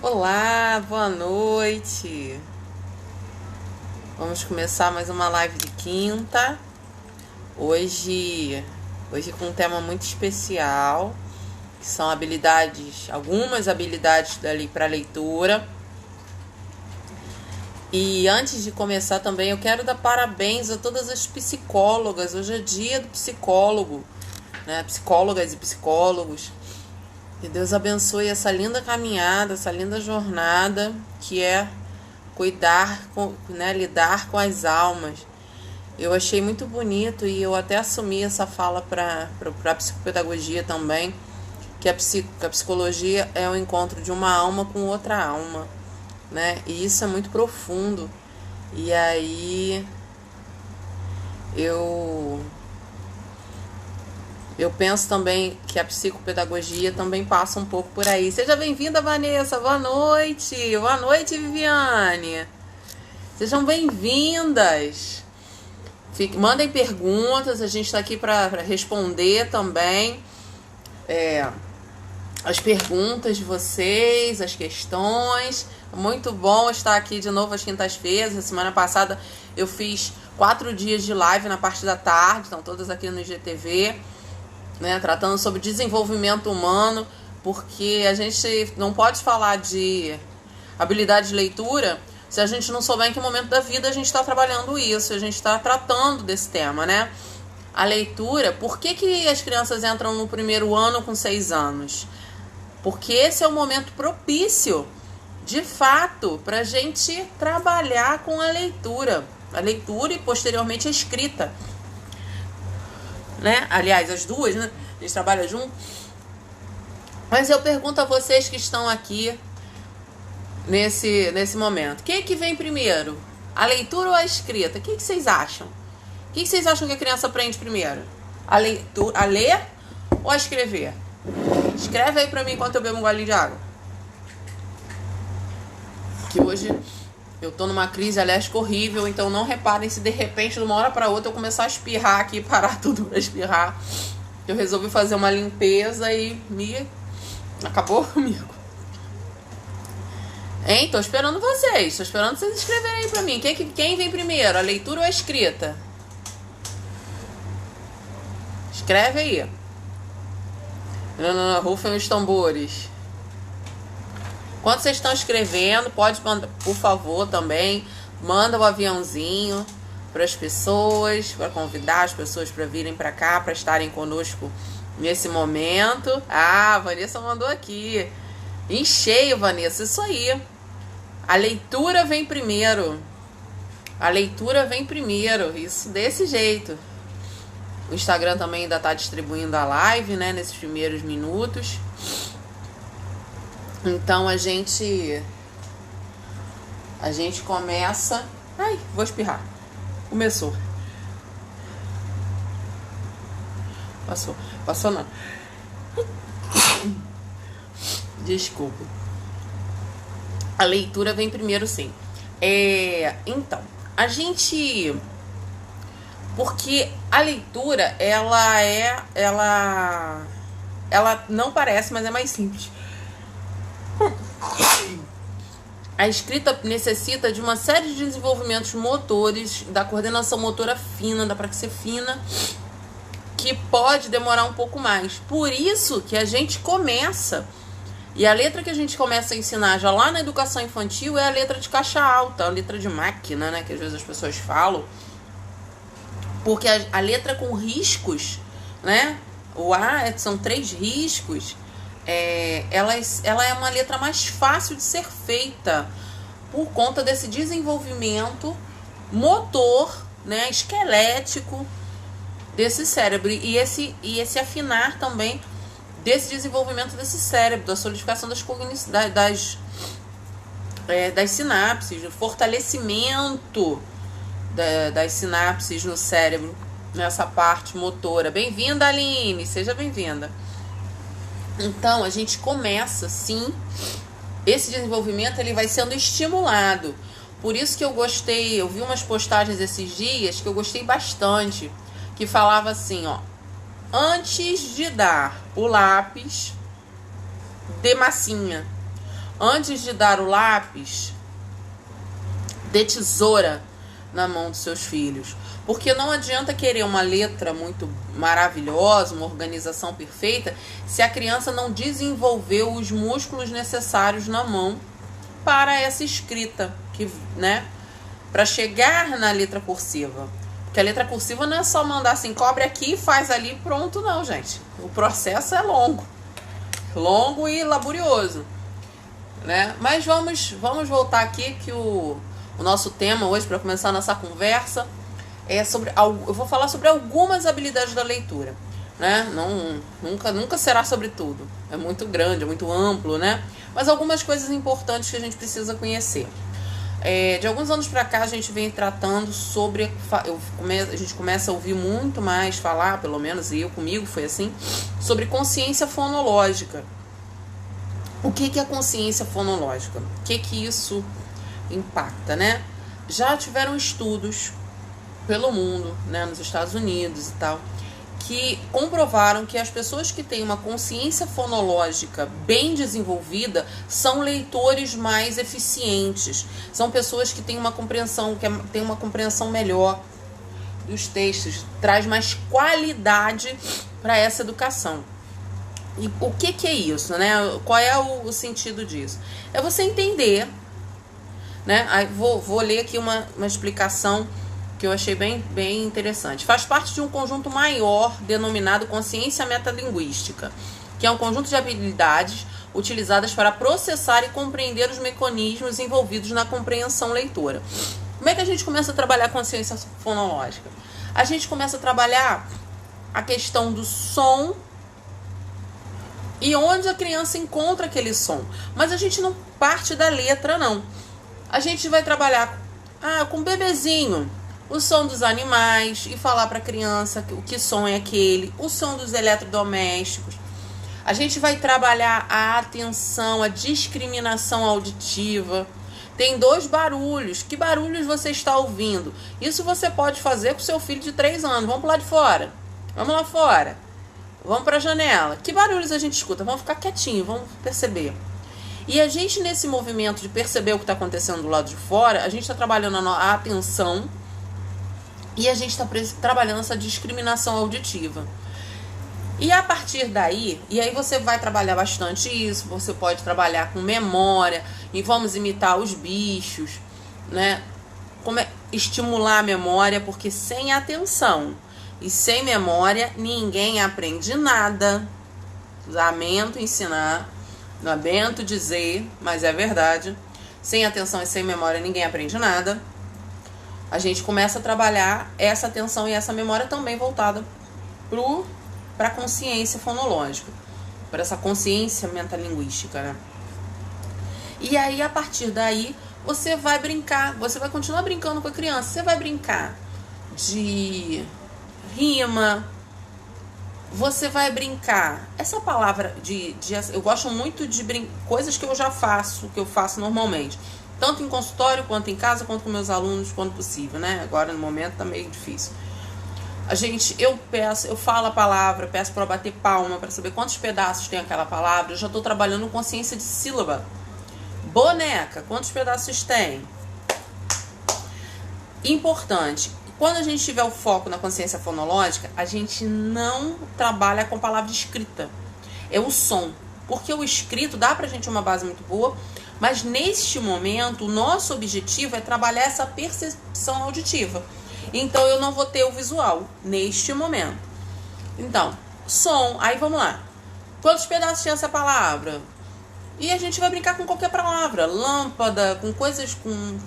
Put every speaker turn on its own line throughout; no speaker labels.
Olá, boa noite. Vamos começar mais uma live de quinta. Hoje com um tema muito especial, que são algumas habilidades dali para leitura. E antes de começar também, eu quero dar parabéns a todas as psicólogas. Hoje é dia do psicólogo, né? Psicólogas e psicólogos. Que Deus abençoe essa linda caminhada, essa linda jornada que é lidar com as almas. Eu achei muito bonito e eu até assumi essa fala para a psicopedagogia também, que a psicologia é o encontro de uma alma com outra alma, né? E isso é muito profundo. E aí eu penso também que a psicopedagogia também passa um pouco por aí. Seja bem-vinda, Vanessa. Boa noite. Boa noite, Viviane. Sejam bem-vindas. Mandem perguntas. A gente está aqui para responder também as perguntas de vocês, as questões. Muito bom estar aqui de novo às quintas-feiras. A semana passada eu fiz 4 dias de live na parte da tarde. Estão todas aqui no IGTV. Né, tratando sobre desenvolvimento humano, porque a gente não pode falar de habilidade de leitura se a gente não souber em que momento da vida a gente está trabalhando isso, a gente está tratando desse tema, né? A leitura, por que as crianças entram no primeiro ano com 6 anos? Porque esse é o momento propício, de fato, para a gente trabalhar com a leitura e posteriormente a escrita. Né? Aliás, as duas, né? A gente trabalha junto. Mas eu pergunto a vocês que estão aqui nesse momento. O que vem primeiro? A leitura ou a escrita? O que vocês acham? O que vocês acham que a criança aprende primeiro? A ler ou a escrever? Escreve aí pra mim enquanto eu bebo um golinho de água. Que hoje eu tô numa crise alérgica horrível, então não reparem se de repente, de uma hora para outra, eu começar a espirrar aqui, parar tudo pra espirrar. Eu resolvi fazer uma limpeza e acabou comigo. Hein? Tô esperando vocês escreverem aí pra mim. Quem vem primeiro, a leitura ou a escrita? Escreve aí. Rufem os tambores. Enquanto vocês estão escrevendo, pode mandar, por favor, também, manda o aviãozinho para as pessoas, para convidar as pessoas para virem para cá, para estarem conosco nesse momento. Ah, a Vanessa mandou aqui. Em cheio, Vanessa, isso aí. A leitura vem primeiro. A leitura vem primeiro, isso desse jeito. O Instagram também ainda está distribuindo a live, né, nesses primeiros minutos. Então a gente começa. Ai, vou espirrar. Começou. Passou não. Desculpa. A leitura vem primeiro, sim. Então, porque a leitura, ela não parece, mas é mais simples. A escrita necessita de uma série de desenvolvimentos motores, da coordenação motora fina, da praxia fina, que pode demorar um pouco mais. Por isso que a gente começa, e a letra que a gente começa a ensinar já lá na educação infantil é a letra de caixa alta, a letra de máquina, né, que às vezes as pessoas falam, porque a letra com riscos, né, o A são 3 riscos. Ela é uma letra mais fácil de ser feita por conta desse desenvolvimento motor, né, esquelético desse cérebro e esse afinar também desse desenvolvimento desse cérebro, da solidificação das sinapses, do fortalecimento das sinapses no cérebro, nessa parte motora. Bem-vinda, Aline, seja bem-vinda. Então, a gente começa, sim, esse desenvolvimento ele vai sendo estimulado. Por isso que eu vi umas postagens esses dias que eu gostei bastante, que falava assim, ó, antes de dar o lápis, dê massinha. Antes de dar o lápis, dê tesoura na mão dos seus filhos. Porque não adianta querer uma letra muito maravilhosa, uma organização perfeita, se a criança não desenvolveu os músculos necessários na mão para essa escrita, né? Para chegar na letra cursiva. Porque a letra cursiva não é só mandar assim, cobre aqui, faz ali, pronto, não, gente. O processo é longo. Longo e laborioso, né? Mas vamos voltar aqui que o nosso tema hoje, para começar a nossa conversa, é sobre, eu vou falar sobre algumas habilidades da leitura, né? Nunca será sobre tudo. É muito grande, é muito amplo, né? Mas algumas coisas importantes que a gente precisa conhecer. De alguns anos para cá a gente vem tratando sobre, a gente começa a ouvir muito mais falar, pelo menos comigo foi assim, sobre consciência fonológica. O que é consciência fonológica? O que isso impacta, né? Já tiveram estudos pelo mundo, né, nos Estados Unidos e tal, que comprovaram que as pessoas que têm uma consciência fonológica bem desenvolvida são leitores mais eficientes, são pessoas que têm uma compreensão melhor dos textos, traz mais qualidade para essa educação. E o que é isso, né? Qual é o sentido disso? É você entender, né? Aí vou ler aqui uma explicação que eu achei bem interessante. Faz parte de um conjunto maior denominado consciência metalinguística, que é um conjunto de habilidades utilizadas para processar e compreender os mecanismos envolvidos na compreensão leitora. Como é que a gente começa a trabalhar a consciência fonológica? A gente começa a trabalhar a questão do som e onde a criança encontra aquele som. Mas a gente não parte da letra, não. A gente vai trabalhar com o bebezinho, o som dos animais, e falar para a criança o que som é aquele, o som dos eletrodomésticos. A gente vai trabalhar a atenção, a discriminação auditiva. Tem 2 barulhos. Que barulhos você está ouvindo? Isso você pode fazer com seu filho de 3 anos. Vamos pro lado de fora. Vamos lá fora. Vamos para a janela. Que barulhos a gente escuta? Vamos ficar quietinho, vamos perceber. E a gente, nesse movimento de perceber o que está acontecendo do lado de fora, a gente está trabalhando a atenção e a gente está trabalhando essa discriminação auditiva. E a partir daí, e aí você vai trabalhar bastante isso, você pode trabalhar com memória, e vamos imitar os bichos, né? Estimular a memória, porque sem atenção e sem memória ninguém aprende nada. Lamento ensinar, lamento dizer, mas é verdade. Sem atenção e sem memória ninguém aprende nada. A gente começa a trabalhar essa atenção e essa memória também voltada para a consciência fonológica, para essa consciência metalinguística, né? E aí, a partir daí, você vai brincar, você vai continuar brincando com a criança. Você vai brincar de rima, você vai brincar. Essa palavra eu gosto muito de coisas que eu já faço, que eu faço normalmente. Tanto em consultório, quanto em casa, quanto com meus alunos, quando possível, né? Agora, no momento, tá meio difícil. Eu falo a palavra, peço para bater palma, para saber quantos pedaços tem aquela palavra. Eu já estou trabalhando consciência de sílaba. Boneca, quantos pedaços tem? Importante. Quando a gente tiver o foco na consciência fonológica, a gente não trabalha com palavra escrita. É o som. Porque o escrito dá pra gente uma base muito boa, mas neste momento, o nosso objetivo é trabalhar essa percepção auditiva. Então, eu não vou ter o visual neste momento. Então, som. Aí, vamos lá. Quantos pedaços tinha essa palavra? E a gente vai brincar com qualquer palavra. Lâmpada, com coisas, com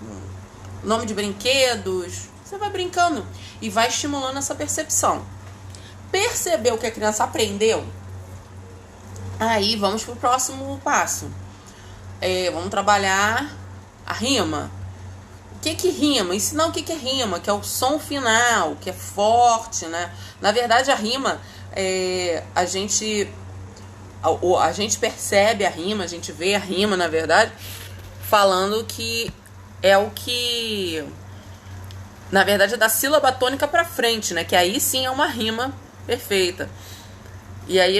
nome de brinquedos. Você vai brincando e vai estimulando essa percepção. Percebeu o que a criança aprendeu? Aí, vamos para o próximo passo. Vamos trabalhar a rima. O que rima? Ensinar o que é rima, que é o som final, que é forte, né? Na verdade, a rima, a gente percebe a rima, a gente vê a rima, na verdade, falando que é o que, na verdade, é da sílaba tônica para frente, né? Que aí sim é uma rima perfeita. E aí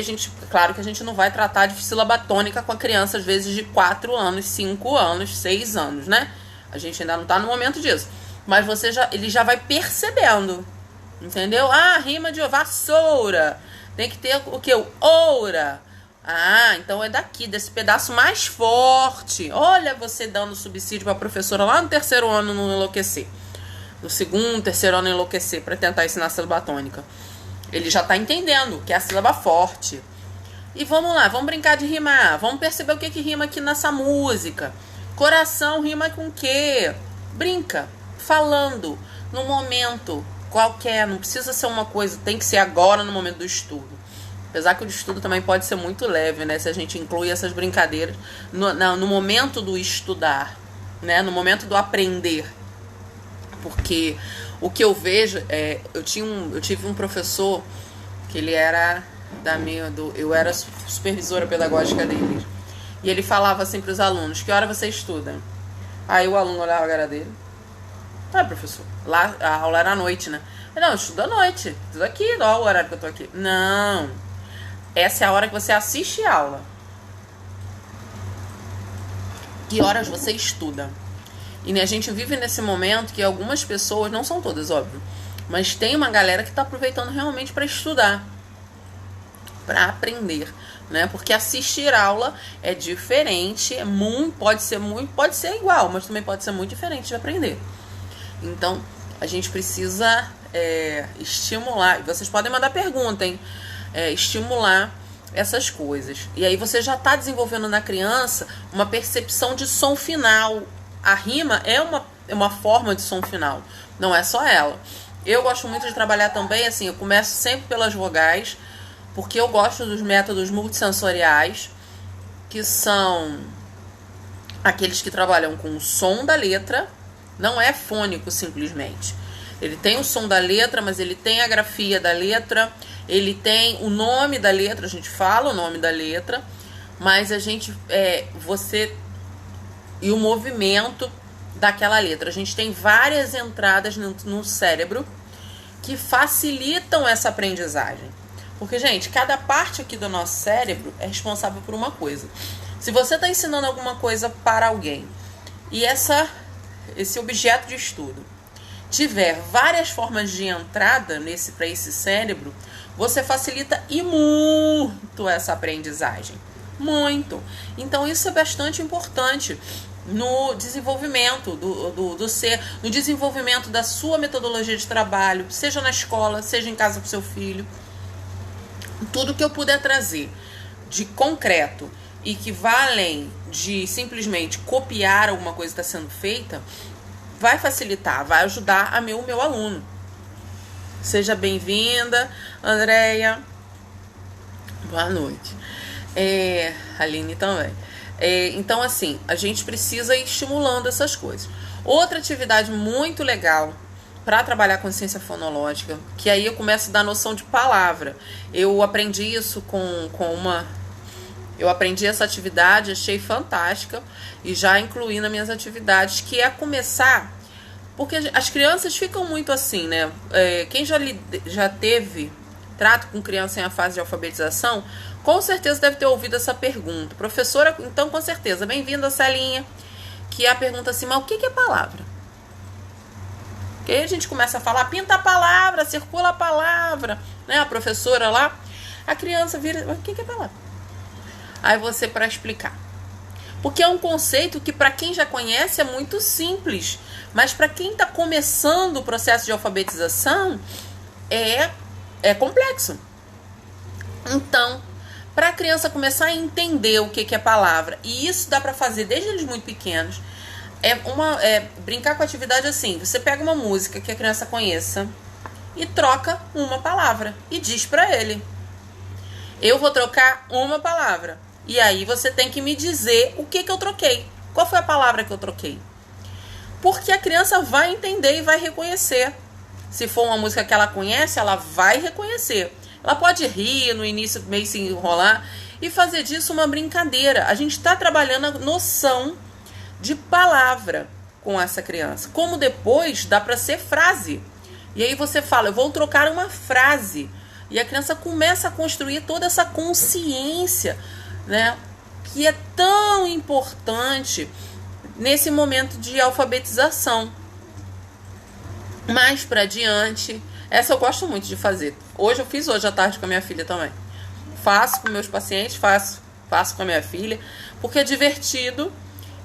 claro que a gente não vai tratar de sílaba tônica com a criança, às vezes de 4 anos, 5 anos, 6 anos, né? A gente ainda não tá no momento disso. Mas ele já vai percebendo, entendeu? Ah, rima de vassoura. Tem que ter o que? O oura. Ah, então é daqui, desse pedaço mais forte. Olha você dando subsídio pra professora lá no 3º ano não enlouquecer. No 2º, 3º ano enlouquecer pra tentar ensinar a sílaba tônica. Ele já tá entendendo que é a sílaba forte. E vamos lá, vamos brincar de rimar. Vamos perceber o que rima aqui nessa música. Coração rima com o quê? Brinca, falando, no momento qualquer. Não precisa ser uma coisa, tem que ser agora no momento do estudo. Apesar que o estudo também pode ser muito leve, né? Se a gente inclui essas brincadeiras no momento do estudar, né? No momento do aprender. Porque o que eu vejo eu tive um professor que ele era eu era supervisora pedagógica dele. E ele falava assim para os alunos: que hora você estuda? Aí o aluno olhava a cara dele: ah, professor, lá a aula era à noite, né? Não, eu estudo à noite. Tudo aqui, olha o horário que eu tô aqui. Não. Essa é a hora que você assiste a aula. Que horas você estuda? E a gente vive nesse momento que algumas pessoas, não são todas, óbvio, mas tem uma galera que está aproveitando realmente para estudar, para aprender, né? Porque assistir aula é diferente, pode ser igual, mas também pode ser muito diferente de aprender. Então, a gente precisa estimular. E vocês podem mandar pergunta, hein? Estimular essas coisas. E aí você já está desenvolvendo na criança uma percepção de som final. A rima é uma forma de som final, não é só ela. Eu gosto muito de trabalhar também, assim, eu começo sempre pelas vogais, porque eu gosto dos métodos multissensoriais, que são aqueles que trabalham com o som da letra, não é fônico simplesmente. Ele tem o som da letra, mas ele tem a grafia da letra, ele tem o nome da letra, a gente fala o nome da letra, mas e o movimento daquela letra. A gente tem várias entradas no cérebro que facilitam essa aprendizagem. Porque, gente, cada parte aqui do nosso cérebro é responsável por uma coisa. Se você está ensinando alguma coisa para alguém e esse objeto de estudo tiver várias formas de entrada para esse cérebro, você facilita e muito essa aprendizagem. Muito. Então isso é bastante importante no desenvolvimento do ser, no desenvolvimento da sua metodologia de trabalho, seja na escola, seja em casa com seu filho. Tudo que eu puder trazer de concreto e que vá além de simplesmente copiar alguma coisa que está sendo feita, vai facilitar, vai ajudar o meu aluno. Seja bem-vinda, Andréia. Boa noite. Aline também. Então, assim, a gente precisa ir estimulando essas coisas. Outra atividade muito legal para trabalhar com ciência fonológica, que aí eu começo a dar noção de palavra. Eu aprendi isso Eu aprendi essa atividade, achei fantástica e já incluí nas minhas atividades, que é começar... Porque as crianças ficam muito assim, né? Quem já teve trato com criança em a fase de alfabetização, com certeza deve ter ouvido essa pergunta. Professora, então, com certeza, bem-vinda, Celinha, que é a pergunta assim, mas o que é palavra? Porque aí a gente começa a falar, pinta a palavra, circula a palavra, né? A professora lá, a criança vira, mas o que é palavra? Aí você para explicar. Porque é um conceito que para quem já conhece é muito simples, mas para quem está começando o processo de alfabetização é complexo. Então, para a criança começar a entender o que é palavra, e isso dá para fazer desde eles muito pequenos, brincar com a atividade assim, você pega uma música que a criança conheça e troca uma palavra e diz para ele: eu vou trocar uma palavra. E aí você tem que me dizer o que eu troquei. Qual foi a palavra que eu troquei? Porque a criança vai entender e vai reconhecer. Se for uma música que ela conhece, ela vai reconhecer. Ela pode rir no início, meio se enrolar e fazer disso uma brincadeira. A gente está trabalhando a noção de palavra com essa criança. Como depois dá para ser frase. E aí você fala, eu vou trocar uma frase. E a criança começa a construir toda essa consciência, né, que é tão importante nesse momento de alfabetização. Mais para adiante, essa eu gosto muito de fazer. Eu fiz hoje à tarde com a minha filha também. Faço com meus pacientes, faço com a minha filha, porque é divertido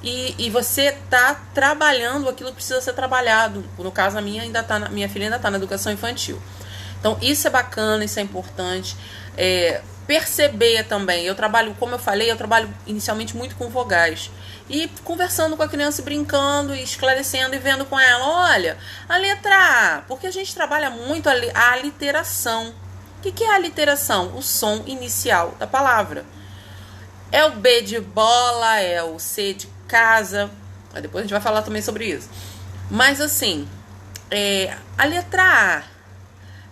e você tá trabalhando aquilo que precisa ser trabalhado. No caso, minha filha ainda tá na educação infantil. Então, isso é bacana, isso é importante. Perceber também. Como eu falei, eu trabalho inicialmente muito com vogais. E conversando com a criança, brincando, e esclarecendo e vendo com ela, olha, a letra A, porque a gente trabalha muito a aliteração. O que é a aliteração? O som inicial da palavra. É o B de bola, é o C de casa. Depois a gente vai falar também sobre isso. Mas assim, a letra A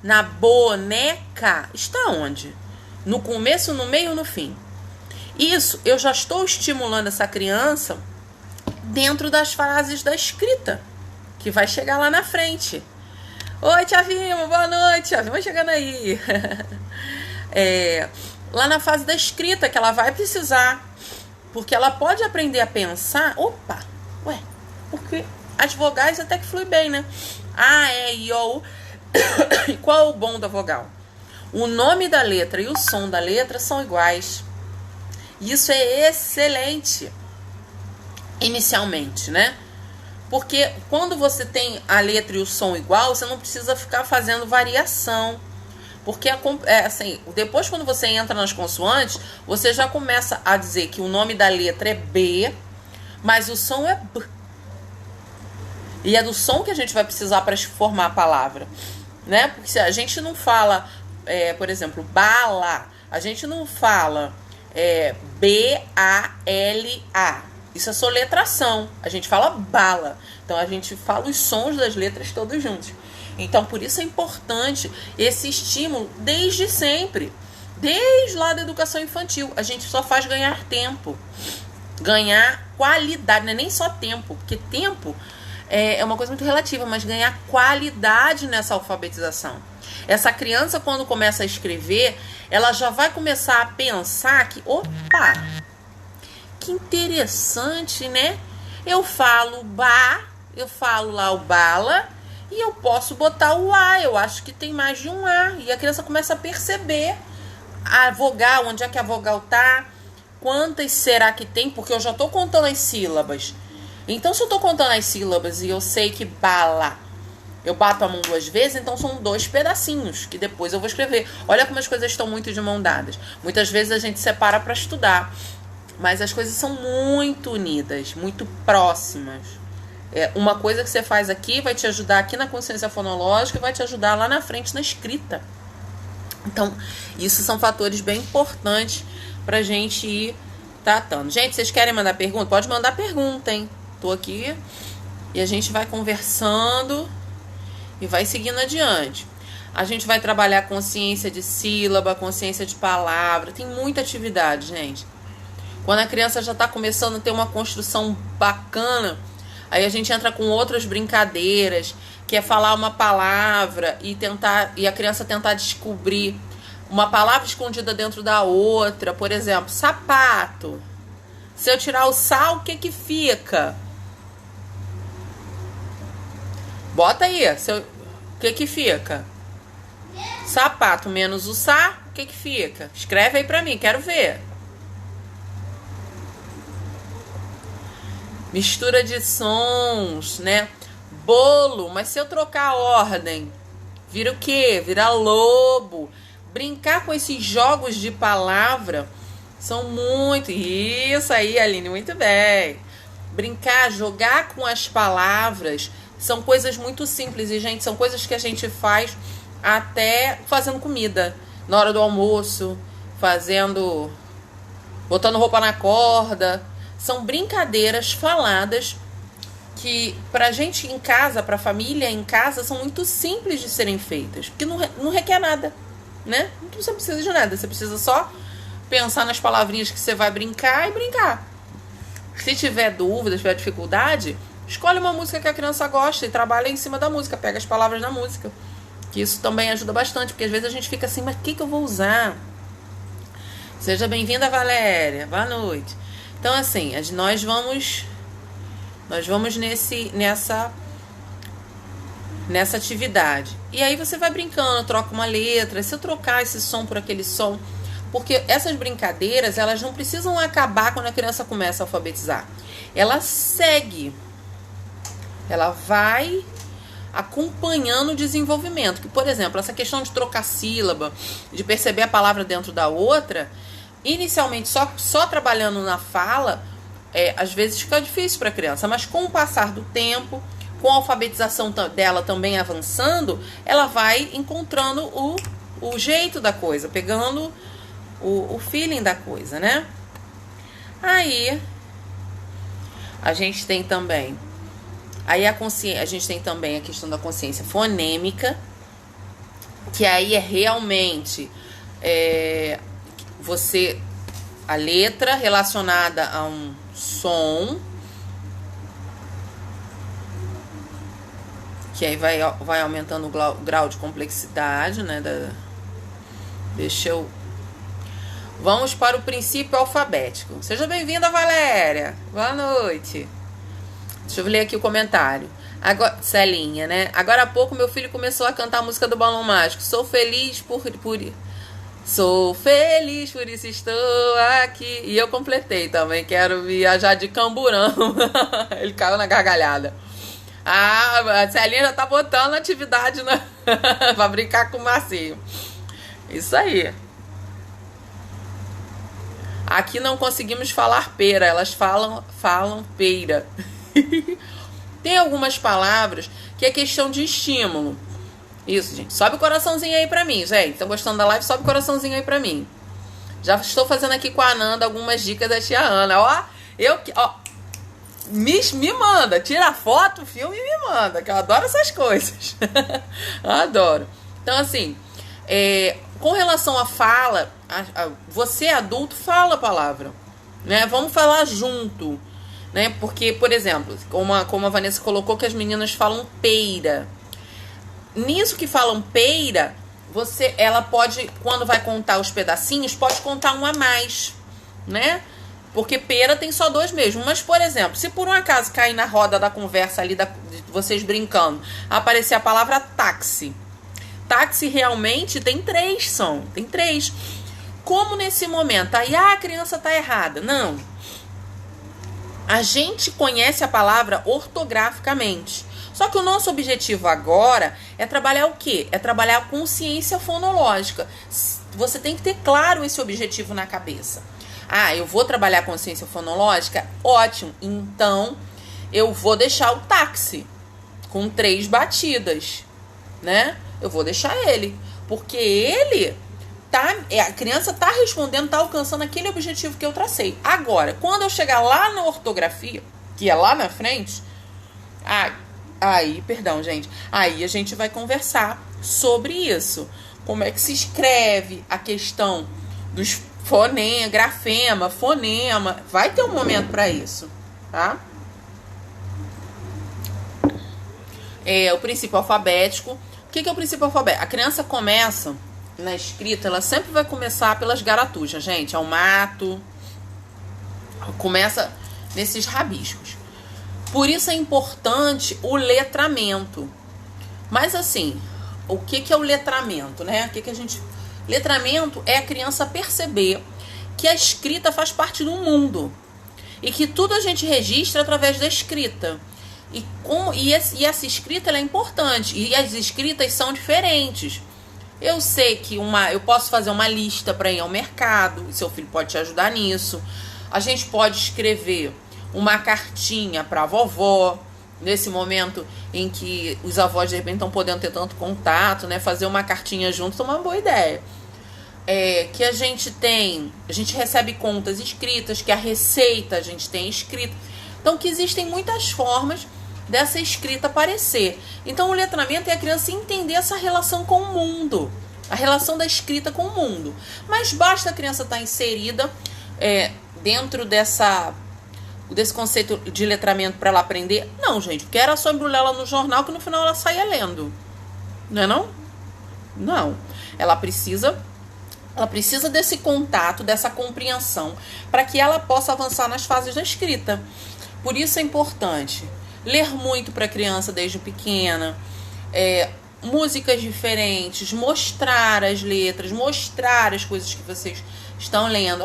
na boneca está onde? No começo, no meio ou no fim? Isso, eu já estou estimulando essa criança dentro das frases da escrita, que vai chegar lá na frente. Oi, Tia Vilma, boa noite, Tia Vilma chegando aí. Lá na fase da escrita, que ela vai precisar, porque ela pode aprender a pensar, porque as vogais até que flui bem, né? A, E, I, O, U. E qual é o bom da vogal? O nome da letra e o som da letra são iguais. Isso é excelente inicialmente, né? Porque quando você tem a letra e o som igual, você não precisa ficar fazendo variação. Porque assim, depois quando você entra nas consoantes, você já começa a dizer que o nome da letra é B, mas o som é B. E é do som que a gente vai precisar para formar a palavra, né? Porque se a gente não fala, por exemplo, bala, a gente não fala B-A-L-A. Isso é soletração. A gente fala bala. Então, a gente fala os sons das letras todos juntos. Então, por isso é importante esse estímulo desde sempre. Desde lá da educação infantil. A gente só faz ganhar tempo. Ganhar qualidade. Não é nem só tempo. Porque tempo é uma coisa muito relativa. Mas ganhar qualidade nessa alfabetização. Essa criança, quando começa a escrever, ela já vai começar a pensar que, que interessante, né? Eu falo eu falo lá o bala, e eu posso botar o A, eu acho que tem mais de um A. E a criança começa a perceber a vogal, onde é que a vogal tá, quantas será que tem, porque eu já tô contando as sílabas. Então, se eu tô contando as sílabas e eu sei que bala, eu bato a mão 2 vezes, então são 2 pedacinhos, que depois eu vou escrever. Olha como as coisas estão muito de mão dadas. Muitas vezes a gente separa para estudar, mas as coisas são muito unidas, muito próximas. Uma coisa que você faz aqui vai te ajudar aqui na consciência fonológica e vai te ajudar lá na frente na escrita. Então, isso são fatores bem importantes pra gente ir tratando. Gente, vocês querem mandar pergunta? Pode mandar pergunta, hein? Tô aqui e a gente vai conversando e vai seguindo adiante. A gente vai trabalhar consciência de sílaba, consciência de palavra. Tem muita atividade, gente. Quando a criança já está começando a ter uma construção bacana, aí a gente entra com outras brincadeiras, que é falar uma palavra e a criança tentar descobrir uma palavra escondida dentro da outra. Por exemplo, sapato. Se eu tirar o sal, o que fica? Bota aí. O que fica? Sapato menos o sa, o que fica? Escreve aí pra mim, quero ver. Mistura de sons, né? Bolo, mas se eu trocar a ordem, vira o quê? Vira lobo. Brincar com esses jogos de palavra são muito... Isso aí, Aline, muito bem. Brincar, jogar com as palavras são coisas muito simples. E, gente, são coisas que a gente faz até fazendo comida. Na hora do almoço, botando roupa na corda. São brincadeiras faladas que pra gente em casa, pra família em casa, são muito simples de serem feitas. Porque não requer nada, né? Você não precisa de nada. Você precisa só pensar nas palavrinhas que você vai brincar e brincar. Se tiver dúvida, se tiver dificuldade, escolhe uma música que a criança gosta e trabalha em cima da música. Pega as palavras da música Que isso também ajuda bastante, porque às vezes a gente fica assim, mas o que eu vou usar? Seja bem-vinda, Valéria. Boa noite. Então, assim, nós vamos nessa atividade. E aí você vai brincando, troca uma letra. Se eu trocar esse som por aquele som... Porque essas brincadeiras, elas não precisam acabar quando a criança começa a alfabetizar. Ela segue. Ela vai acompanhando o desenvolvimento. Que, por exemplo, essa questão de trocar sílaba, de perceber a palavra dentro da outra, inicialmente só trabalhando na fala, às vezes fica difícil para a criança. Mas com o passar do tempo, com a alfabetização dela também avançando, ela vai encontrando o jeito da coisa, pegando o feeling da coisa, né? Aí a gente tem também a gente tem também a questão da consciência fonêmica, que aí é realmente a letra relacionada a um som, que aí vai aumentando o grau de complexidade, né? Vamos para o princípio alfabético. Seja bem-vinda, Valéria. Boa noite. Deixa eu ler aqui o comentário. Agora, Celinha, né? Agora há pouco meu filho começou a cantar a música do Balão Mágico. Sou feliz por isso estou aqui. E eu completei também. Quero viajar de camburão. Ele caiu na gargalhada. A Celinha já tá botando atividade pra brincar com o Marcinho. Isso aí. Aqui não conseguimos falar pera, elas falam peira. Tem algumas palavras que é questão de estímulo. Isso, gente. Sobe o coraçãozinho aí pra mim, gente. Estão gostando da live? Sobe o coraçãozinho aí pra mim. Já estou fazendo aqui com a Ananda algumas dicas da tia Ana. Me manda. Tira foto, filme e me manda, que eu adoro essas coisas. Eu adoro. Então, assim, com relação à fala, você adulto fala a palavra, né? Vamos falar junto, né? Porque, por exemplo, como a Vanessa colocou, que as meninas falam peira. Nisso que falam peira, ela pode, quando vai contar os pedacinhos, pode contar um a mais, né? Porque pera tem só 2 mesmo. Mas, por exemplo, se por um acaso cair na roda da conversa ali, de vocês brincando, aparecer a palavra táxi. Táxi realmente tem 3 som. Tem 3. Como nesse momento? Aí a criança tá errada. Não. A gente conhece a palavra ortograficamente. Só que o nosso objetivo agora é trabalhar o quê? É trabalhar a consciência fonológica. Você tem que ter claro esse objetivo na cabeça. Eu vou trabalhar a consciência fonológica? Ótimo. Então, eu vou deixar o táxi com 3 batidas, né? Eu vou deixar ele. Porque ele a criança tá respondendo, tá alcançando aquele objetivo que eu tracei. Agora, quando eu chegar lá na ortografia, que é lá na frente, aí a gente vai conversar sobre isso. Como é que se escreve a questão dos grafema, fonema. Vai ter um momento para isso, tá? O princípio alfabético. O que é o princípio alfabético? A criança começa na escrita, ela sempre vai começar pelas garatujas, gente. É o mato. Começa nesses rabiscos. Por isso é importante o letramento. Mas assim, o que é o letramento, né? Letramento é a criança perceber que a escrita faz parte do mundo. E que tudo a gente registra através da escrita. E essa escrita ela é importante. E as escritas são diferentes. Eu sei que eu posso fazer uma lista para ir ao mercado. E seu filho pode te ajudar nisso. A gente pode escrever uma cartinha para a vovó. Nesse momento em que os avós de repente estão podendo ter tanto contato, né? Fazer uma cartinha junto é uma boa ideia. Que a gente recebe contas escritas, que a receita a gente tem escrita. Então, que existem muitas formas dessa escrita aparecer. Então, o letramento é a criança entender essa relação com o mundo, a relação da escrita com o mundo. Mas basta a criança estar inserida dentro desse conceito de letramento para ela aprender? Não, gente, porque era só embrulhar ela no jornal que no final ela saía lendo. Não é não? Não. Ela precisa desse contato, dessa compreensão, para que ela possa avançar nas fases da escrita. Por isso é importante ler muito para a criança desde pequena, músicas diferentes, mostrar as letras, mostrar as coisas que vocês estão lendo,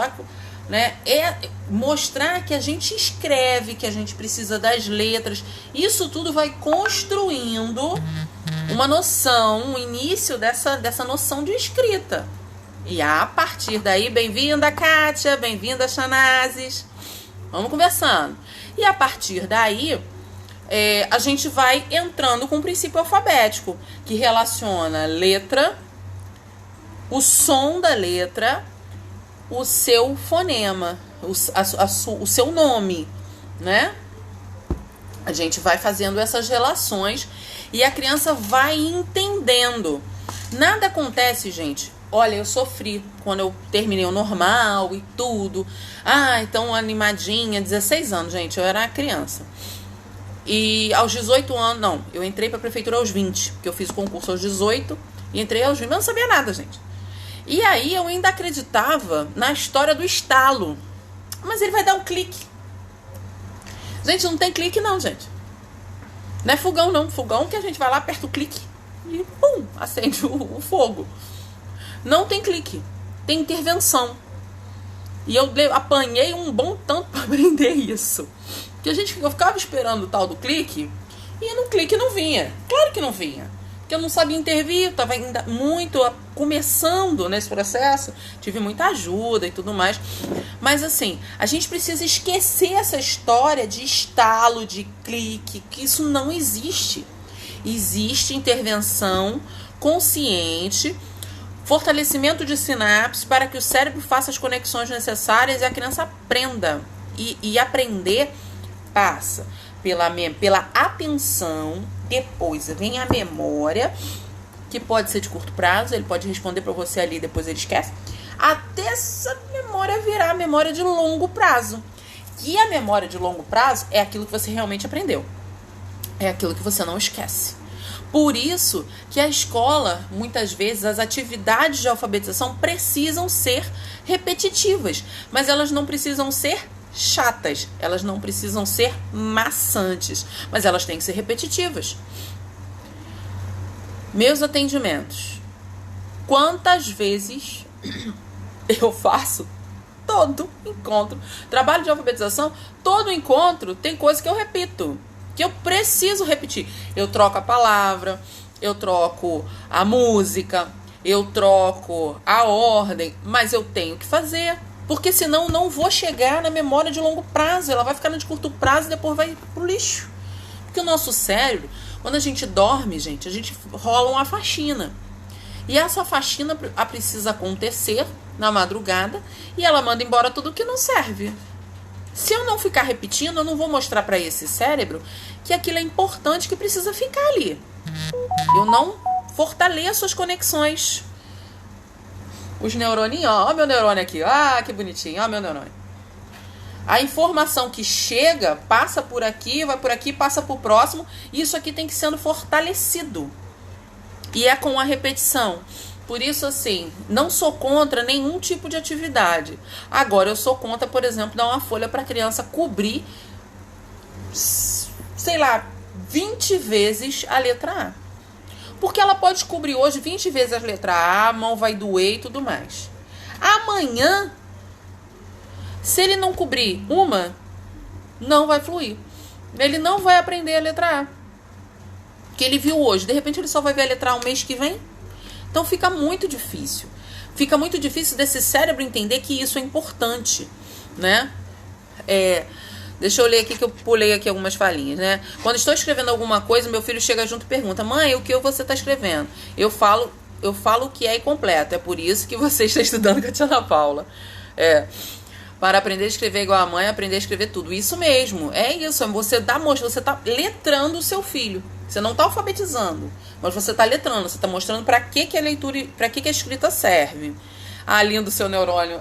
né? Mostrar que a gente escreve, que a gente precisa das letras. Isso tudo vai construindo uma noção, um início dessa noção de escrita. E a partir daí, bem-vinda, Kátia, bem-vinda, Chanazes. Vamos conversando. E a partir daí, a gente vai entrando com o princípio alfabético, que relaciona letra, o som da letra, o seu fonema, o seu nome, né? A gente vai fazendo essas relações e a criança vai entendendo. Nada acontece, gente. Olha, eu sofri quando eu terminei o normal e tudo. Então animadinha, 16 anos, gente, eu era criança. E aos 18 anos, não, eu entrei pra prefeitura aos 20, porque eu fiz o concurso aos 18 e entrei aos 20, mas não sabia nada, gente. E aí eu ainda acreditava na história do estalo. Mas ele vai dar um clique. Gente, não tem clique não, gente. Não é fogão não, fogão que a gente vai lá, aperta o clique e pum, acende o fogo. Não tem clique, tem intervenção. E eu apanhei um bom tanto para aprender isso. Porque eu ficava esperando o tal do clique e no clique não vinha. Claro que não vinha. Porque eu não sabia intervir, estava ainda muito começando nesse processo. Tive muita ajuda e tudo mais. Mas assim, a gente precisa esquecer essa história de estalo, de clique, que isso não existe. Existe intervenção consciente, fortalecimento de sinapses para que o cérebro faça as conexões necessárias e a criança aprenda. E aprender passa pela atenção, depois vem a memória, que pode ser de curto prazo, ele pode responder para você ali, depois ele esquece, até essa memória virar a memória de longo prazo. E a memória de longo prazo é aquilo que você realmente aprendeu. É aquilo que você não esquece. Por isso que a escola, muitas vezes, as atividades de alfabetização precisam ser repetitivas, mas elas não precisam ser chatas, elas não precisam ser maçantes, mas elas têm que ser repetitivas. Meus atendimentos, quantas vezes eu faço todo encontro, trabalho de alfabetização, todo encontro tem coisa que eu repito, que eu preciso repetir. Eu troco a palavra, eu troco a música, eu troco a ordem, mas eu tenho que fazer, porque senão não vou chegar na memória de longo prazo, ela vai ficar na de curto prazo e depois vai pro lixo. Porque o nosso cérebro, quando a gente dorme, gente, a gente rola uma faxina. E essa faxina precisa acontecer na madrugada e ela manda embora tudo que não serve. Se eu não ficar repetindo, eu não vou mostrar para esse cérebro que aquilo é importante, que precisa ficar ali. Eu não fortaleço as conexões. Os neuroninhos, ó meu neurônio aqui, que bonitinho, ó meu neurônio. A informação que chega, passa por aqui, vai por aqui, passa por próximo, e isso aqui tem que sendo fortalecido. E é com a repetição. Por isso, assim, não sou contra nenhum tipo de atividade. Agora, eu sou contra, por exemplo, dar uma folha para a criança cobrir, sei lá, 20 vezes a letra A. Porque ela pode cobrir hoje 20 vezes a letra A, a mão vai doer e tudo mais. Amanhã, se ele não cobrir uma, não vai fluir. Ele não vai aprender a letra A. Que ele viu hoje. De repente, ele só vai ver a letra A um mês que vem. Então, fica muito difícil. Fica muito difícil desse cérebro entender que isso é importante, né? Deixa eu ler aqui, que eu pulei aqui algumas falinhas, né? Quando estou escrevendo alguma coisa, meu filho chega junto e pergunta: mãe, o que você está escrevendo? Eu falo o que é incompleto. É por isso que você está estudando com a tia Ana Paula. Para aprender a escrever igual a mãe, aprender a escrever tudo. Isso mesmo, é isso. Você está letrando o seu filho. Você não está alfabetizando, mas você está letrando. Você está mostrando para que a leitura, para que a escrita serve. Lindo o seu neurônio.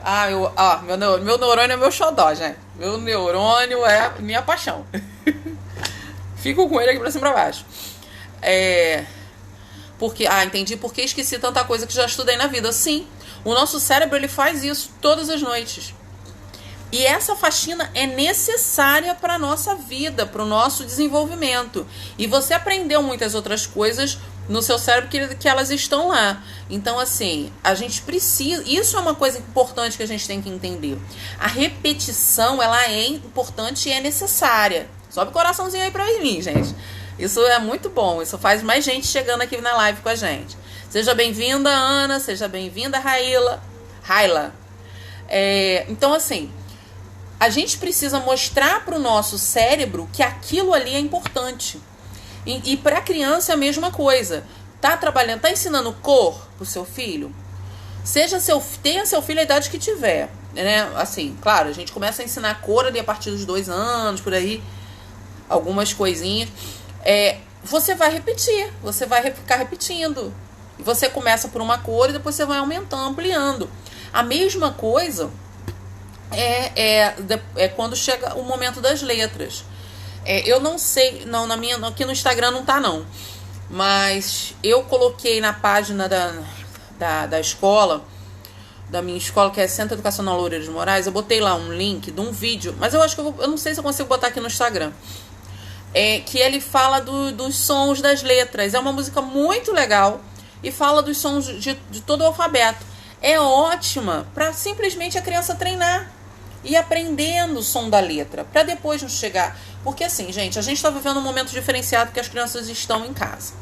Meu neurônio é meu xodó, gente. Meu neurônio é minha paixão. Fico com ele aqui pra cima e pra baixo. Porque, entendi porque esqueci tanta coisa que já estudei na vida. Sim, o nosso cérebro ele faz isso todas as noites. E essa faxina é necessária para a nossa vida, para o nosso desenvolvimento. E você aprendeu muitas outras coisas no seu cérebro que elas estão lá. Então, assim, a gente precisa... Isso é uma coisa importante que a gente tem que entender. A repetição, ela é importante e é necessária. Sobe o coraçãozinho aí para mim, gente. Isso é muito bom. Isso faz mais gente chegando aqui na live com a gente. Seja bem-vinda, Ana. Seja bem-vinda, Raila. Então, assim... A gente precisa mostrar para o nosso cérebro que aquilo ali é importante. E para a criança é a mesma coisa. Tá trabalhando, tá ensinando cor pro seu filho? Tenha seu filho a idade que tiver, né? Assim, claro, a gente começa a ensinar cor ali a partir dos 2 anos, por aí. Algumas coisinhas. Você vai repetir, você vai ficar repetindo. E você começa por uma cor e depois você vai aumentando, ampliando. A mesma coisa... quando chega o momento das letras. Eu não sei, não, aqui no Instagram não tá não, mas eu coloquei na página da escola, da minha escola, que é Centro Educacional Loureiro de Moraes, eu botei lá um link de um vídeo, mas eu acho que eu não sei se eu consigo botar aqui no Instagram, que ele fala dos sons das letras. É uma música muito legal e fala dos sons de todo o alfabeto. É ótima para simplesmente a criança treinar e aprendendo o som da letra, para depois não chegar... Porque assim, gente, a gente está vivendo um momento diferenciado que as crianças estão em casa.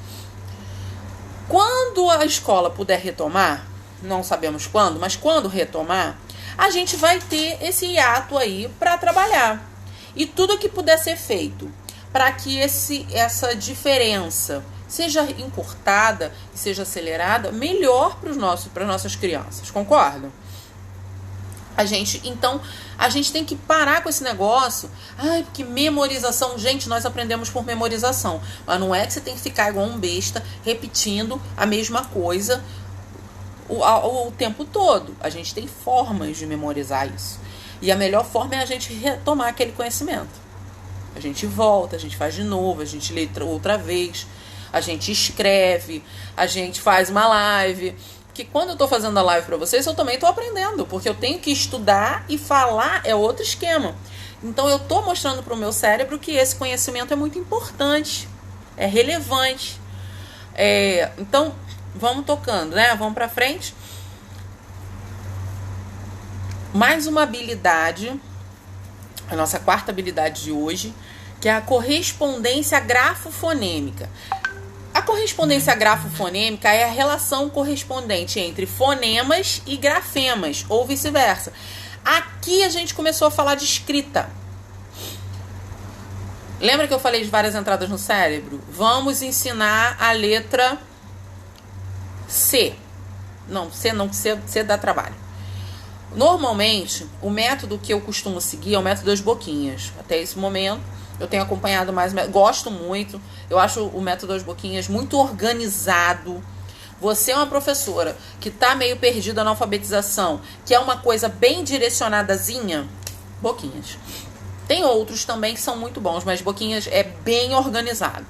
Quando a escola puder retomar, não sabemos quando, mas quando retomar, a gente vai ter esse hiato aí para trabalhar. E tudo que puder ser feito para que essa diferença seja encurtada, seja acelerada, melhor para as nossas crianças, concordam? Então, a gente tem que parar com esse negócio. Porque memorização... Gente, nós aprendemos por memorização. Mas não é que você tem que ficar igual um besta, repetindo a mesma coisa o tempo todo. A gente tem formas de memorizar isso. E a melhor forma é a gente retomar aquele conhecimento. A gente volta, a gente faz de novo, a gente lê outra vez, a gente escreve, a gente faz uma live... Que quando eu tô fazendo a live para vocês, eu também tô aprendendo, porque eu tenho que estudar e falar é outro esquema. Então eu tô mostrando pro meu cérebro que esse conhecimento é muito importante, é relevante. Então, vamos tocando, né? Vamos pra frente. Mais uma habilidade, a nossa quarta habilidade de hoje, que é a correspondência grafofonêmica. A correspondência grafofonêmica é a relação correspondente entre fonemas e grafemas, ou vice-versa. Aqui a gente começou a falar de escrita. Lembra que eu falei de várias entradas no cérebro? Vamos ensinar a letra C. Não, C dá trabalho. Normalmente, o método que eu costumo seguir é o método das boquinhas. Até esse momento, eu tenho acompanhado mais, gosto muito. Eu acho o método das boquinhas muito organizado. Você é uma professora que tá meio perdida na alfabetização, que é uma coisa bem direcionadazinha, boquinhas. Tem outros também que são muito bons, mas boquinhas é bem organizado.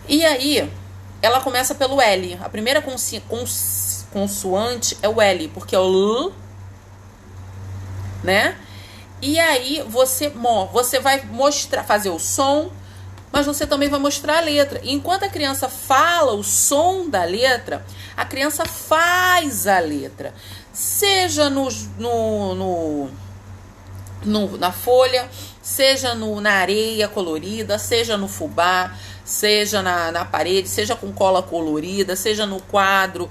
E aí, ela começa pelo L. A primeira consoante é o L, porque é o L, né? E aí você vai fazer o som, mas você também vai mostrar a letra. E enquanto a criança fala o som da letra, a criança faz a letra. Seja na folha, seja na areia colorida, seja no fubá, seja na parede, seja com cola colorida, seja no quadro.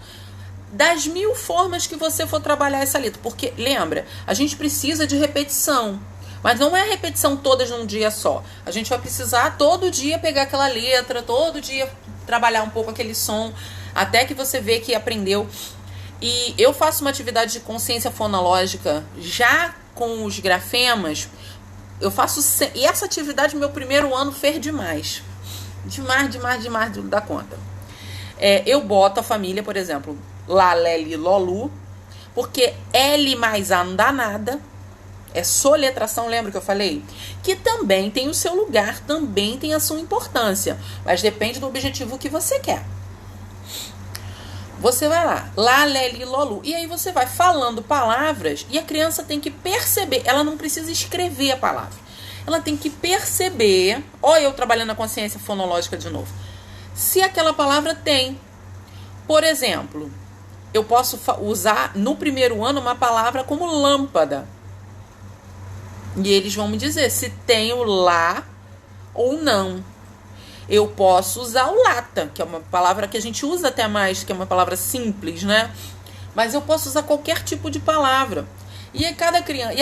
Das 1000 formas que você for trabalhar essa letra. Porque, lembra, a gente precisa de repetição. Mas não é repetição todas num dia só. A gente vai precisar todo dia pegar aquela letra, todo dia trabalhar um pouco aquele som, até que você vê que aprendeu. E eu faço uma atividade de consciência fonológica já com os grafemas. E essa atividade no meu primeiro ano fez demais. Demais da conta. Eu boto a família, por exemplo, Lá, Leli, Lolu, porque L mais A não dá nada. É soletração, lembra que eu falei? Que também tem o seu lugar, também tem a sua importância. Mas depende do objetivo que você quer. Você vai lá, lé, li, lolu. E aí você vai falando palavras e a criança tem que perceber. Ela não precisa escrever a palavra. Ela tem que perceber. Olha eu trabalhando a consciência fonológica de novo. Se aquela palavra tem. Por exemplo, eu posso usar no primeiro ano uma palavra como lâmpada. E eles vão me dizer se tem o lá ou não. Eu posso usar o lata, que é uma palavra que a gente usa até mais, que é uma palavra simples, né? Mas eu posso usar qualquer tipo de palavra. E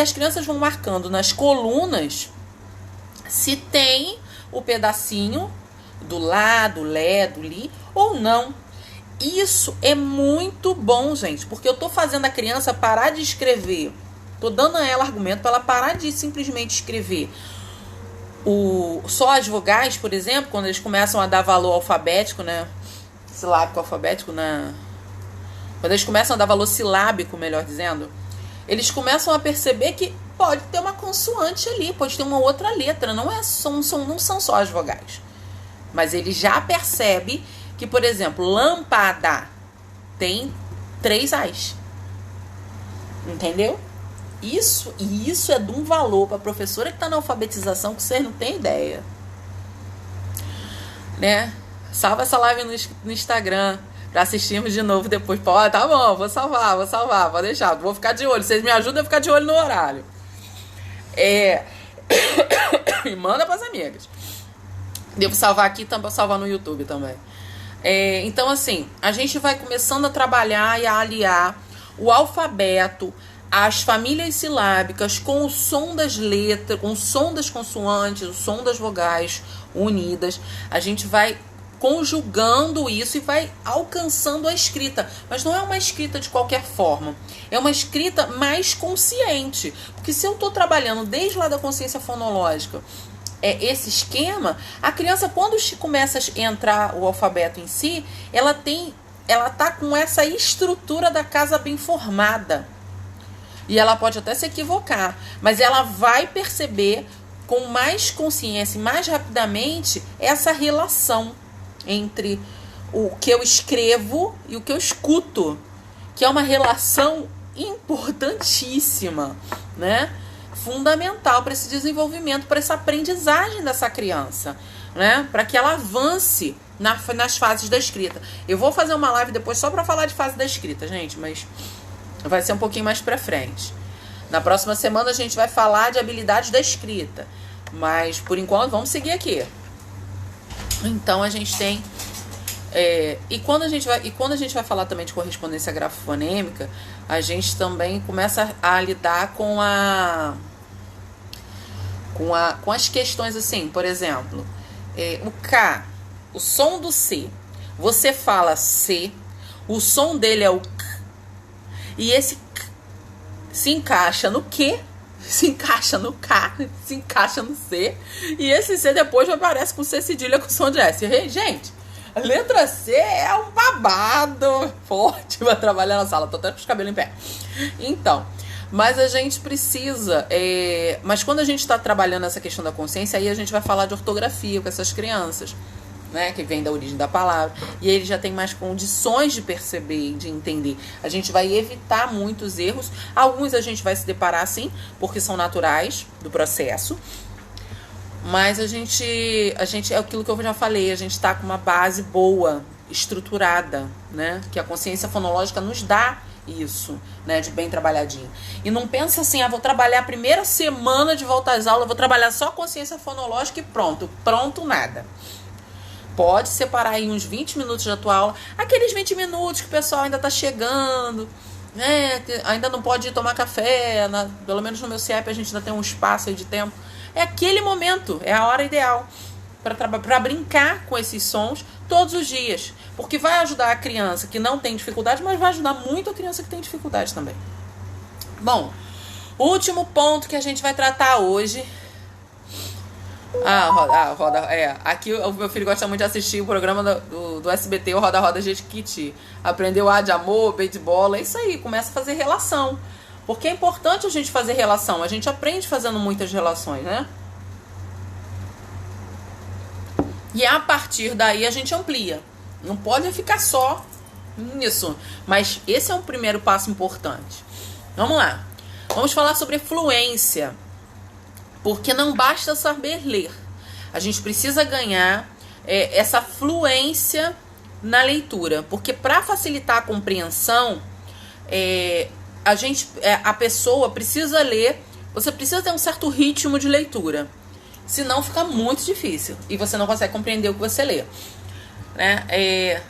as crianças vão marcando nas colunas se tem o pedacinho do lá, do lé, do li ou não. Isso é muito bom, gente, porque eu tô fazendo a criança parar de escrever. Tô dando a ela argumento para ela parar de simplesmente escrever só as vogais, por exemplo, quando eles começam a dar valor alfabético, né? Silábico alfabético, né? Quando eles começam a dar valor silábico, melhor dizendo, eles começam a perceber que pode ter uma consoante ali, pode ter uma outra letra, não são só as vogais. Mas ele já percebe que, por exemplo, lâmpada tem 3 As. Entendeu? Isso é de um valor para a professora que está na alfabetização que vocês não têm ideia. Né? Salva essa live no Instagram para assistirmos de novo depois. Pô, tá bom, vou salvar, pode deixar. Vou ficar de olho. Vocês me ajudam a ficar de olho no horário. E manda para as amigas. Devo salvar aqui, também salvar no YouTube também. Então, assim, a gente vai começando a trabalhar e a aliar o alfabeto, as famílias silábicas com o som das letras, com o som das consoantes, o som das vogais unidas. A gente vai conjugando isso e vai alcançando a escrita. Mas não é uma escrita de qualquer forma. É uma escrita mais consciente. Porque se eu estou trabalhando desde lá da consciência fonológica, esse esquema, a criança, quando começa a entrar o alfabeto em si, ela tá com essa estrutura da casa bem formada. E ela pode até se equivocar, mas ela vai perceber com mais consciência e mais rapidamente essa relação entre o que eu escrevo e o que eu escuto, que é uma relação importantíssima, né? Fundamental para esse desenvolvimento, para essa aprendizagem dessa criança, né? Para que ela avance nas fases da escrita. Eu vou fazer uma live depois só para falar de fase da escrita, gente, mas vai ser um pouquinho mais pra frente. Na próxima semana a gente vai falar de habilidades da escrita. Mas, por enquanto, vamos seguir aqui. Então, a gente tem... E quando a gente vai falar também de correspondência grafofonêmica, a gente também começa a lidar com as questões assim. Por exemplo, o K, o som do C. Você fala C, o som dele é o K. E esse K se encaixa no Q, se encaixa no K, se encaixa no C. E esse C depois aparece com C cedilha com som de S. Gente, a letra C é um babado forte pra trabalhar na sala. Tô até com os cabelos em pé. Então, mas a gente precisa... Mas quando a gente está trabalhando essa questão da consciência, aí a gente vai falar de ortografia com essas crianças, né, que vem da origem da palavra, e ele já tem mais condições de perceber e de entender. A gente vai evitar muitos erros. Alguns a gente vai se deparar sim, porque são naturais do processo, mas a gente é aquilo que eu já falei, a gente está com uma base boa, estruturada, né, que a consciência fonológica nos dá isso, né, de bem trabalhadinho. E não pensa assim, vou trabalhar a primeira semana de volta às aulas, vou trabalhar só consciência fonológica e pronto nada. Pode separar aí uns 20 minutos da tua aula, aqueles 20 minutos que o pessoal ainda tá chegando, né, que ainda não pode ir tomar café, pelo menos no meu CIEP a gente ainda tem um espaço aí de tempo. É aquele momento, é a hora ideal para brincar com esses sons todos os dias, porque vai ajudar a criança que não tem dificuldade, mas vai ajudar muito a criança que tem dificuldade também. Bom, último ponto que a gente vai tratar hoje. Roda. Aqui o meu filho gosta muito de assistir o programa do SBT, o Roda Roda Jequiti. Aprendeu A de amor, B de bola, é isso aí, começa a fazer relação. Porque é importante a gente fazer relação, a gente aprende fazendo muitas relações, né? E a partir daí a gente amplia. Não pode ficar só Isso. Mas esse é um primeiro passo importante. Vamos lá. Vamos falar sobre fluência. Porque não basta saber ler. A gente precisa ganhar essa fluência na leitura. Porque para facilitar a compreensão, a pessoa precisa ler. Você precisa ter um certo ritmo de leitura. Senão fica muito difícil. E você não consegue compreender o que você lê. Né?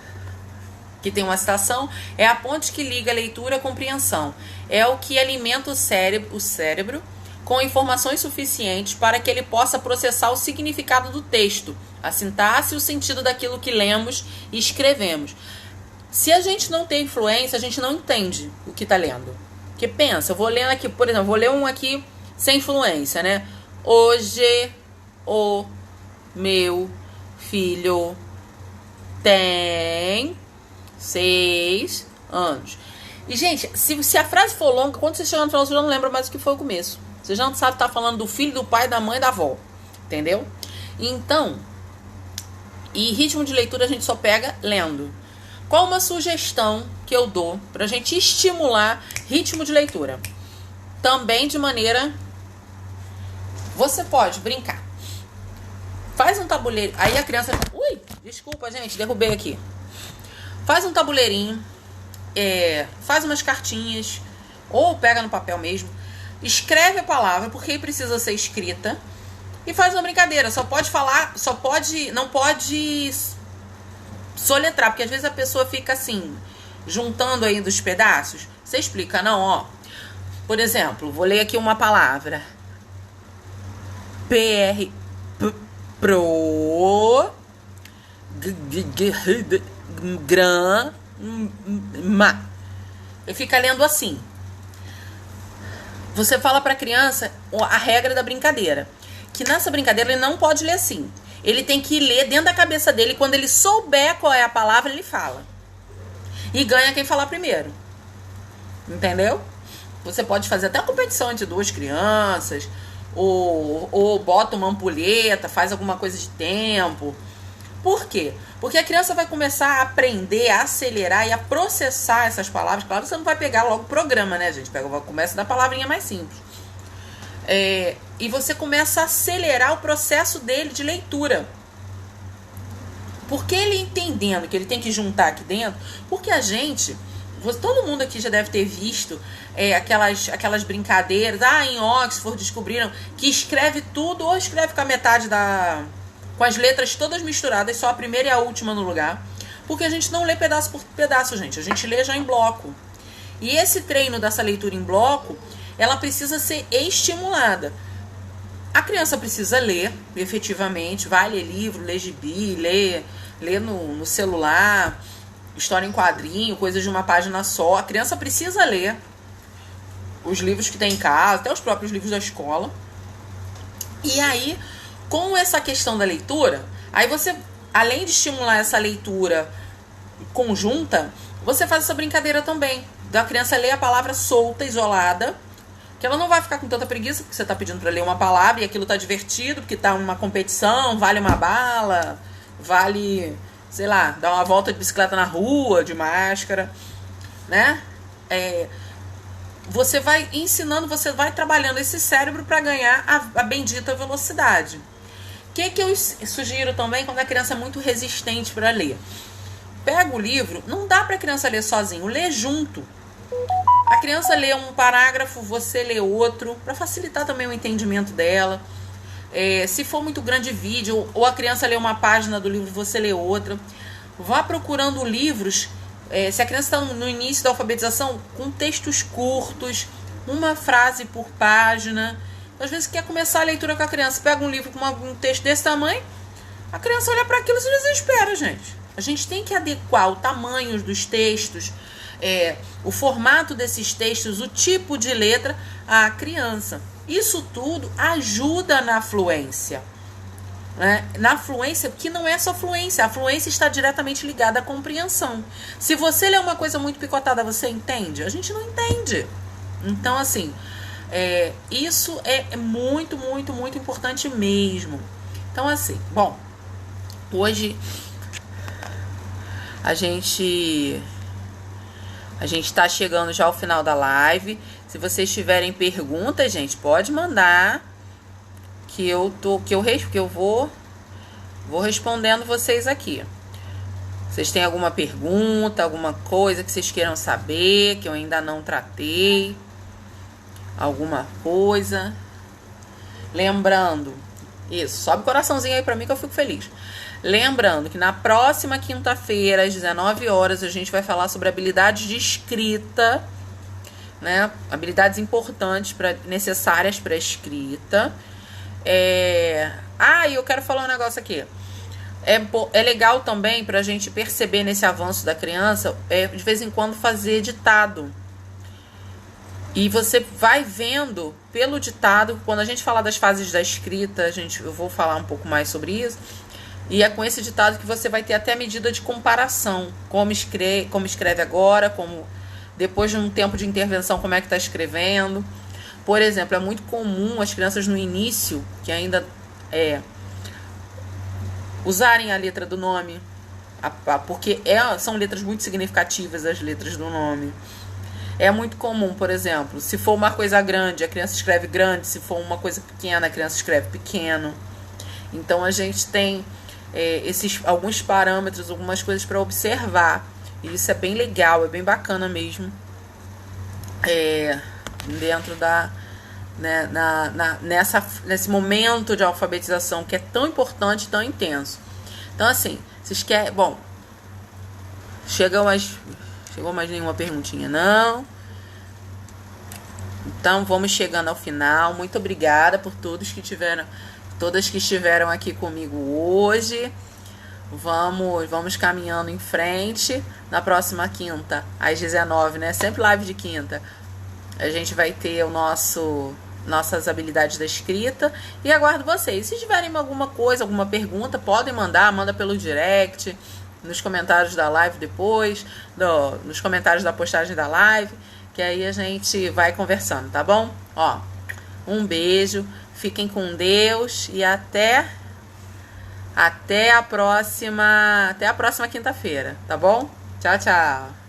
Que tem uma citação. É a ponte que liga a leitura à compreensão. É o que alimenta o cérebro com informações suficientes para que ele possa processar o significado do texto, a sintaxe e o sentido daquilo que lemos e escrevemos. Se a gente não tem influência, a gente não entende o que está lendo. Porque pensa, eu vou lendo aqui, por exemplo, vou ler um aqui sem influência, né? Hoje o meu filho tem 6 anos. E, gente, se a frase for longa, quando você chega no final, você já não lembra mais o que foi o começo. Você já não sabe estar falando do filho, do pai, da mãe, da avó. Entendeu? Então, e ritmo de leitura a gente só pega lendo. Qual uma sugestão que eu dou pra gente estimular ritmo de leitura? Também de maneira... Você pode brincar. Faz um tabuleiro. Aí a criança... Ui, desculpa, gente, derrubei aqui. Faz um tabuleirinho. Faz umas cartinhas. Ou pega no papel mesmo. Escreve a palavra, porque precisa ser escrita. E faz uma brincadeira. Só pode falar... Não pode soletrar. Porque às vezes a pessoa fica assim... Juntando aí dos pedaços. Você explica. Não, ó. Por exemplo, vou ler aqui uma palavra. Grama. Ele fica lendo assim. Você fala pra criança a regra da brincadeira. Que nessa brincadeira ele não pode ler assim. Ele tem que ler dentro da cabeça dele. Quando ele souber qual é a palavra, ele fala. E ganha quem falar primeiro. Entendeu? Você pode fazer até competição entre duas crianças. Ou bota uma ampulheta, faz alguma coisa de tempo. Por quê? Porque a criança vai começar a aprender, a acelerar e a processar essas palavras. Claro que você não vai pegar logo o programa, né, gente? Começa da palavrinha mais simples. E você começa a acelerar o processo dele de leitura. Porque ele entendendo que ele tem que juntar aqui dentro... Porque a gente... Todo mundo aqui já deve ter visto aquelas brincadeiras. Em Oxford descobriram que escreve tudo ou escreve com a metade com as letras todas misturadas, só a primeira e a última no lugar. Porque a gente não lê pedaço por pedaço, gente. A gente lê já em bloco. E esse treino dessa leitura em bloco, ela precisa ser estimulada. A criança precisa ler, efetivamente. Vai ler livro, ler gibi, ler no celular... História em quadrinho, coisas de uma página só. A criança precisa ler os livros que tem em casa, até os próprios livros da escola. E aí, com essa questão da leitura, aí você, além de estimular essa leitura conjunta, você faz essa brincadeira também. Da criança ler a palavra solta, isolada, que ela não vai ficar com tanta preguiça, porque você está pedindo para ler uma palavra e aquilo está divertido, porque está uma competição, vale uma bala, vale... sei lá, dar uma volta de bicicleta na rua, de máscara, né? Você vai ensinando, você vai trabalhando esse cérebro para ganhar a bendita velocidade. O que eu sugiro também quando a criança é muito resistente para ler? Pega o livro, não dá para a criança ler sozinho, lê junto. A criança lê um parágrafo, você lê outro, para facilitar também o entendimento dela. Se for muito grande vídeo, ou a criança lê uma página do livro, você lê outra. Vá procurando livros, se a criança está no início da alfabetização, com textos curtos, uma frase por página. Às vezes quer começar a leitura com a criança, pega um livro com um texto desse tamanho, a criança olha para aquilo e se desespera, gente. A gente tem que adequar o tamanho dos textos, o formato desses textos, o tipo de letra à criança. Isso tudo ajuda na fluência. Né? Na fluência, que não é só fluência. A fluência está diretamente ligada à compreensão. Se você lê uma coisa muito picotada, você entende? A gente não entende. Então, assim, isso é muito, muito, muito importante mesmo. Então, assim, bom, hoje a gente A gente tá chegando já ao final da live. Se vocês tiverem perguntas, gente, pode mandar que eu vou respondendo vocês aqui. Vocês têm alguma pergunta, alguma coisa que vocês queiram saber, que eu ainda não tratei? Alguma coisa? Lembrando, isso, sobe o coraçãozinho aí pra mim que eu fico feliz. Lembrando que na próxima quinta-feira, às 19 horas, a gente vai falar sobre habilidades de escrita, né? Habilidades importantes, necessárias para escrita. E eu quero falar um negócio aqui. É legal também pra gente perceber nesse avanço da criança, de vez em quando fazer ditado. E você vai vendo pelo ditado, quando a gente falar das fases da escrita, eu vou falar um pouco mais sobre isso. E é com esse ditado que você vai ter até a medida de comparação. Como escreve agora, como depois de um tempo de intervenção, como é que está escrevendo. Por exemplo, é muito comum as crianças no início, que ainda usarem a letra do nome, porque são letras muito significativas, as letras do nome. É muito comum, por exemplo, se for uma coisa grande, a criança escreve grande, se for uma coisa pequena, a criança escreve pequeno. Então, a gente tem alguns parâmetros, algumas coisas para observar. E isso é bem legal, é bem bacana mesmo. Dentro nesse momento de alfabetização que é tão importante, tão intenso. Então, assim, vocês querem... Bom, chegou mais nenhuma perguntinha, não? Então, vamos chegando ao final. Muito obrigada por todas que estiveram aqui comigo hoje. Vamos caminhando em frente. Na próxima quinta, às 19, né? Sempre live de quinta. A gente vai ter nossas habilidades da escrita. E aguardo vocês. Se tiverem alguma coisa, alguma pergunta, podem manda pelo direct, nos comentários da live depois, nos comentários da postagem da live, que aí a gente vai conversando, tá bom? Um beijo, fiquem com Deus e até a próxima quinta-feira, tá bom? Tchau, tchau.